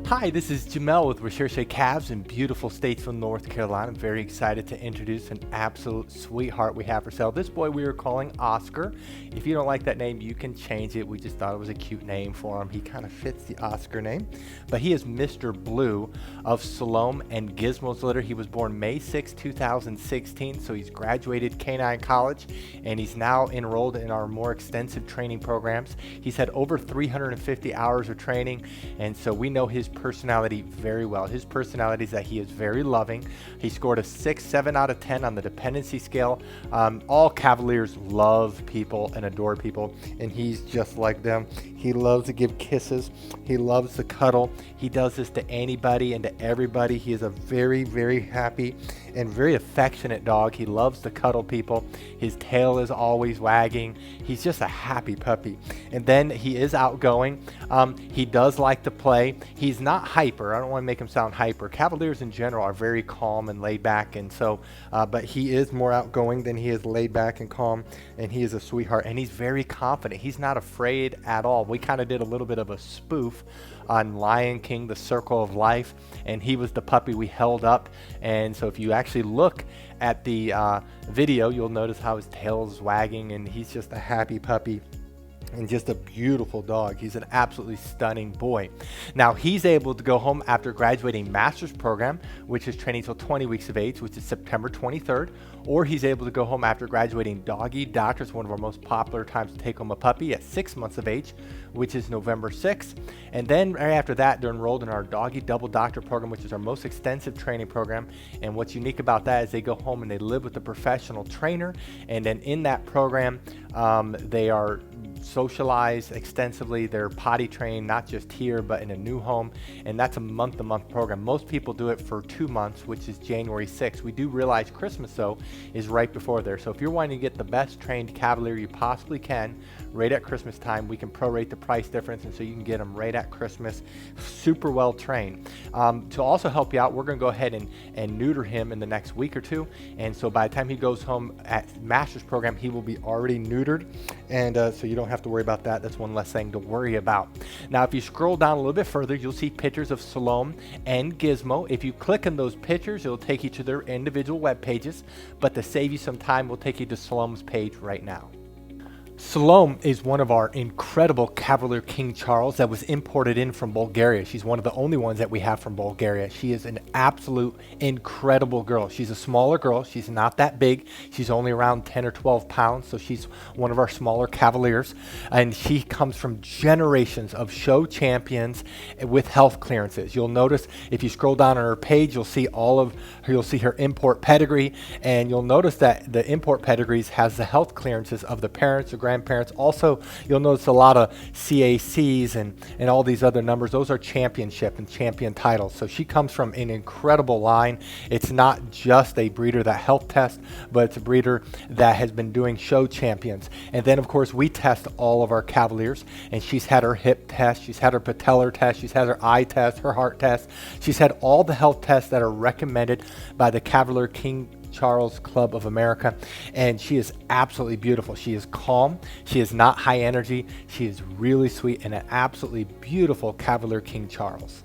Hi, this is Jamel with Recherche Cavs in beautiful Statesville, North Carolina. I'm very excited to introduce an absolute sweetheart we have for sale. This boy we are calling Oscar. If you don't like that name, you can change it. We just thought it was a cute name for him. He kind of fits the Oscar name. But he is Mr. Blue of Salome and Gizmo's litter. He was born May 6, 2016, so he's graduated Canine College, and he's now enrolled in our more extensive training programs. He's had over 350 hours of training, and so we know his personality very well. His personality is that he is very loving. He scored a 6, 7 out of 10 on the dependency scale. All Cavaliers love people and adore people, and he's just like them. He loves to give kisses. He loves to cuddle. He does this to anybody and to everybody. He is a very, very happy and very affectionate dog. He loves to cuddle people. His tail is always wagging. He's just a happy puppy. And then he is outgoing. He does like to play. He's not hyper. I don't want to make him sound hyper. Cavaliers in general are very calm and laid back, and so, but he is more outgoing than he is laid back and calm, and he is a sweetheart, and he's very confident. He's not afraid at all. We kind of did a little bit of a spoof on Lion King, The Circle of Life, and he was the puppy we held up. And so if you actually look at the video, you'll notice how his tail is wagging, and he's just a happy puppy and just a beautiful dog. He's an absolutely stunning boy. Now, he's able to go home after graduating master's program, which is training till 20 weeks of age, which is September 23rd, or he's able to go home after graduating doggy doctors, one of our most popular times to take home a puppy, at 6 months of age, which is November 6th. And then right after that, they're enrolled in our doggy double doctor program, which is our most extensive training program. And what's unique about that is they go home and they live with a professional trainer. And then in that program, they are socialized extensively. They're potty trained, not just here, but in a new home. And that's a month-to-month program. Most people do it for 2 months, which is January 6th. We do realize Christmas, though, is right before there. So if you're wanting to get the best trained Cavalier you possibly can, right at Christmas time, we can prorate the price difference, and so you can get them right at Christmas, super well trained. To also help you out, we're going to go ahead and neuter him in the next week or two. And so by the time he goes home at master's program, he will be already neutered. And so you don't have to worry about that. That's one less thing to worry about. Now, if you scroll down a little bit further, you'll see pictures of Salome and Gizmo. If you click on those pictures, it'll take you to their individual web pages. But to save you some time, we'll take you to Salome's page right now. Salome is one of our incredible Cavalier King Charles that was imported in from Bulgaria. She's one of the only ones that we have from Bulgaria. She is an absolute incredible girl. She's a smaller girl. She's not that big. She's only around 10 or 12 pounds, so she's one of our smaller Cavaliers. And she comes from generations of show champions with health clearances. You'll notice if you scroll down on her page, you'll see you'll see her import pedigree, and you'll notice that the import pedigrees has the health clearances of the parents or grandparents. Also, you'll notice a lot of CACs and all these other numbers. Those are championship and champion titles. So she comes from an incredible line. It's not just a breeder that health tests, but it's a breeder that has been doing show champions. And then, of course, we test all of our Cavaliers, and she's had her hip test, she's had her patellar test, she's had her eye test, her heart test. She's had all the health tests that are recommended by the Cavalier King Charles Club of America, and she is absolutely beautiful. She is calm. She is not high energy. She is really sweet and an absolutely beautiful Cavalier King Charles.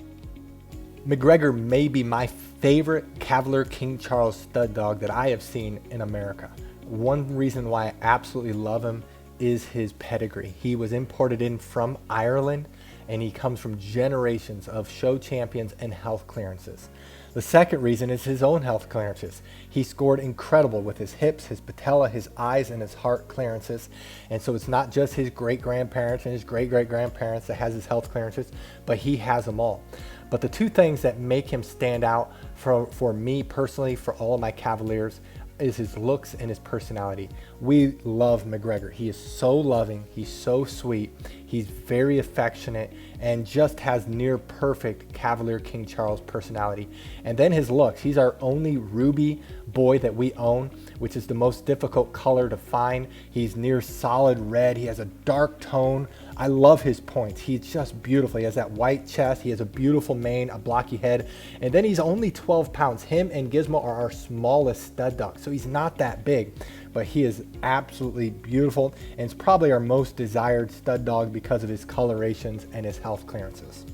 McGregor may be my favorite Cavalier King Charles stud dog that I have seen in America. One reason why I absolutely love him is his pedigree. He was imported in from Ireland, and he comes from generations of show champions and health clearances. The second reason is his own health clearances. He scored incredible with his hips, his patella, his eyes, and his heart clearances. And so it's not just his great-grandparents and his great-great-grandparents that has his health clearances, but he has them all. But the two things that make him stand out for me personally, for all of my Cavaliers, is his looks and his personality. We love McGregor. He is so loving. He's so sweet. He's very affectionate and just has near perfect Cavalier King Charles personality. And then his looks. He's our only ruby boy that we own, which is the most difficult color to find. He's near solid red. He has a dark tone. I love his points. He's just beautiful. He has that white chest. He has a beautiful mane, a blocky head. And then he's only 12 pounds. Him and Gizmo are our smallest stud dogs. So he's not that big, but he is absolutely beautiful. And it's probably our most desired stud dog because of his colorations and his health clearances.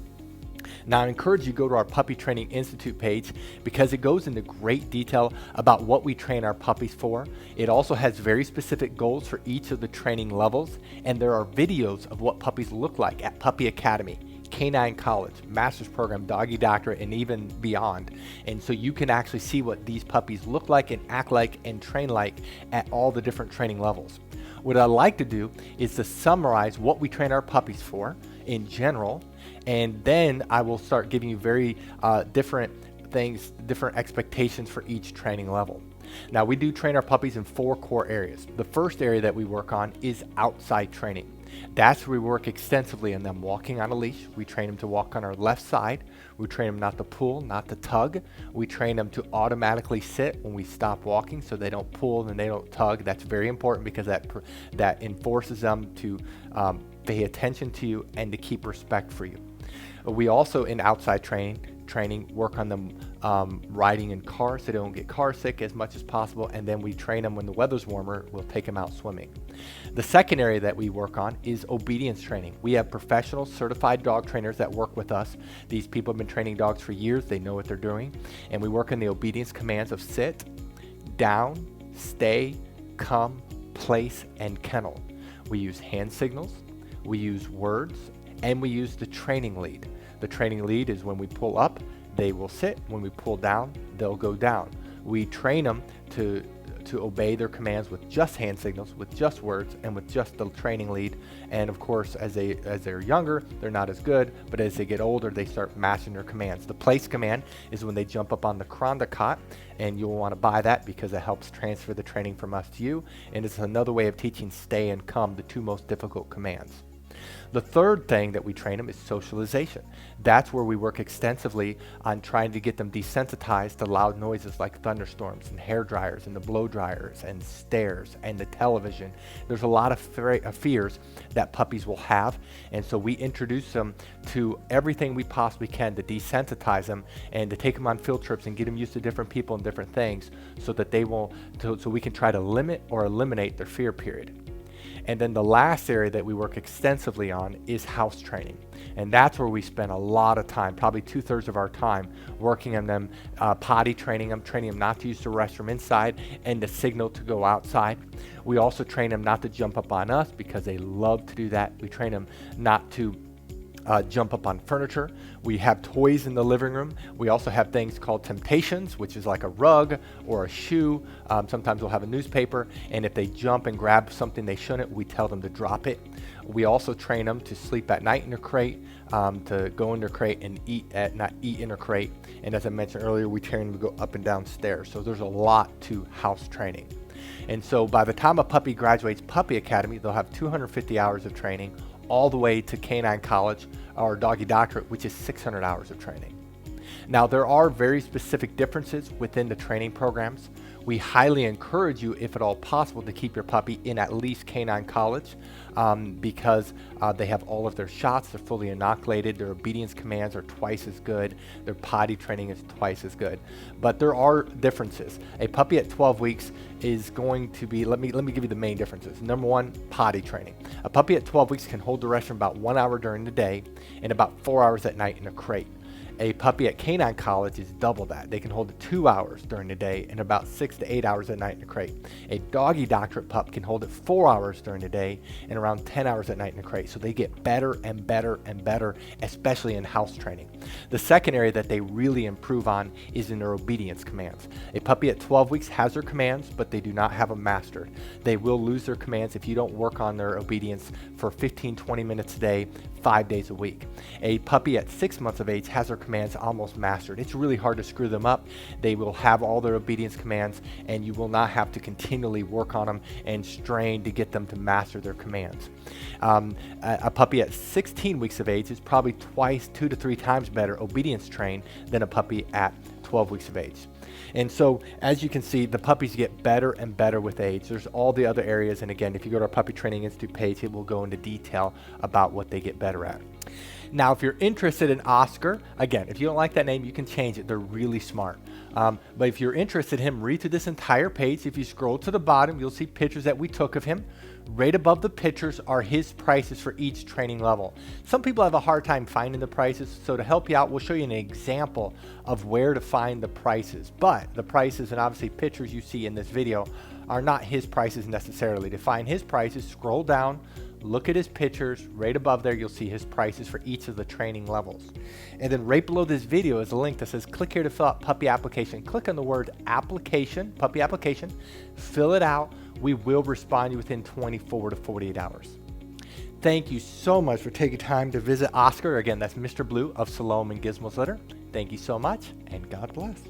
Now, I encourage you to go to our Puppy Training Institute page because it goes into great detail about what we train our puppies for. It also has very specific goals for each of the training levels, and there are videos of what puppies look like at Puppy Academy, Canine College, Master's Program, Doggy Doctorate, and even beyond. And so you can actually see what these puppies look like and act like and train like at all the different training levels. What I like to do is to summarize what we train our puppies for in general, and then I will start giving you very different things, different expectations for each training level. Now, we do train our puppies in 4 core areas. The first area that we work on is outside training. That's where we work extensively on them walking on a leash. We train them to walk on our left side. We train them not to pull, not to tug. We train them to automatically sit when we stop walking so they don't pull and they don't tug. That's very important because that enforces them to pay attention to you and to keep respect for you. We also, in outside training, work on them riding in cars so they don't get car sick as much as possible, and then we train them when the weather's warmer. We'll take them out swimming. The second area that we work on is obedience training. We have professional certified dog trainers that work with us. These people have been training dogs for years. They know what they're doing, and we work on the obedience commands of sit, down, stay, come, place, and kennel. We use hand signals, we use words, and we use the training lead. The training lead is when we pull up, they will sit. When we pull down, they'll go down. We train them to obey their commands with just hand signals, with just words, and with just the training lead. And of course, as they're younger, they're not as good, but as they get older, they start matching their commands. The place command is when they jump up on the Kronda cot, and you'll want to buy that because it helps transfer the training from us to you. And it's another way of teaching stay and come, the 2 most difficult commands. The third thing that we train them is socialization. That's where we work extensively on trying to get them desensitized to loud noises like thunderstorms and hair dryers and the blow dryers and stairs and the television. There's a lot of fears that puppies will have, and so we introduce them to everything we possibly can to desensitize them and to take them on field trips and get them used to different people and different things so that so we can try to limit or eliminate their fear period. And then the last area that we work extensively on is house training. And that's where we spend a lot of time, probably 2/3 of our time, working on them, potty training them not to use the restroom inside and to signal to go outside. We also train them not to jump up on us because they love to do that. We train them not to jump up on furniture. We have toys in the living room. We also have things called temptations, which is like a rug or a shoe. Sometimes we'll have a newspaper, and if they jump and grab something they shouldn't, we tell them to drop it. We also train them to sleep at night in their crate, to go in their crate and eat in their crate. And as I mentioned earlier, we train them to go up and down stairs. So there's a lot to house training. And so by the time a puppy graduates Puppy Academy, they'll have 250 hours of training, all the way to Canine College or Doggy Doctorate, which is 600 hours of training. Now, there are very specific differences within the training programs. We highly encourage you, if at all possible, to keep your puppy in at least Canine College because they have all of their shots, they're fully inoculated, their obedience commands are twice as good, their potty training is twice as good. But there are differences. A puppy at 12 weeks is going to be, let me give you the main differences. Number one, potty training. A puppy at 12 weeks can hold the restroom about 1 hour during the day and about 4 hours at night in a crate. A puppy at Canine College is double that. They can hold it 2 hours during the day and about 6 to 8 hours at night in a crate. A Doggy Doctorate pup can hold it 4 hours during the day and around 10 hours at night in a crate. So they get better and better and better, especially in house training. The second area that they really improve on is in their obedience commands. A puppy at 12 weeks has their commands, but they do not have them mastered. They will lose their commands if you don't work on their obedience for 15-20 minutes a day, 5 days a week. A puppy at 6 months of age has their commands almost mastered. It's really hard to screw them up. They will have all their obedience commands, and you will not have to continually work on them and strain to get them to master their commands. A puppy at 16 weeks of age is probably 2 to 3 times better obedience trained than a puppy at 12 weeks of age. And so, as you can see, the puppies get better and better with age. There's all the other areas, and again, if you go to our Puppy Training Institute page, it will go into detail about what they get better at. Now, if you're interested in Oscar, again, if you don't like that name, you can change it. They're really smart. But if you're interested in him, read through this entire page. If you scroll to the bottom, you'll see pictures that we took of him. Right above the pictures are his prices for each training level. Some people have a hard time finding the prices, so to help you out, we'll show you an example of where to find the prices. But the prices and obviously pictures you see in this video are not his prices necessarily. To find his prices, scroll down, look at his pictures. Right above there, you'll see his prices for each of the training levels. And then right below this video is a link that says click here to fill out puppy application. Click on the word application, puppy application, fill it out. We will respond to you within 24 to 48 hours. Thank you so much for taking time to visit Oscar. Again, that's Mr. Blue of Salome and Gizmo's Litter. Thank you so much, and God bless.